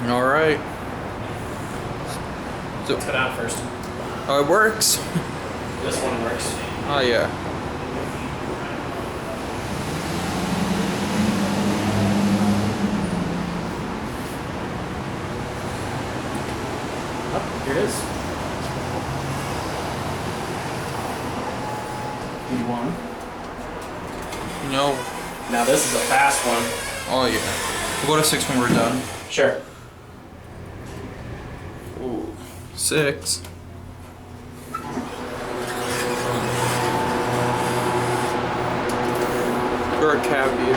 All right. So, Let's go down first. oh, it works. This one works. Oh yeah. Oh, here it is. One. No. Now this is a fast one. Oh yeah. We'll go to 6 when we're done. Sure. Ooh. 6. Or a cavity.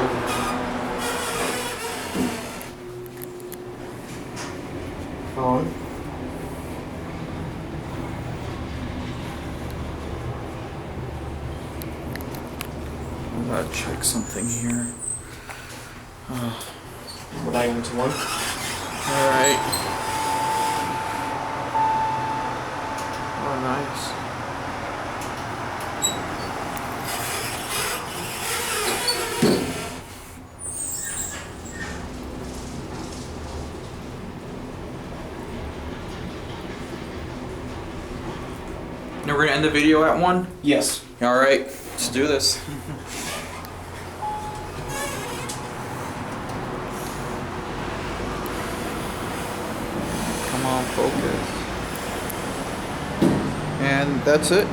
On. I gotta check something here. We're diving into one. Alright. Oh, nice. Now we're gonna end the video at 1? Yes. Alright, let's do this. Come on, focus. And that's it.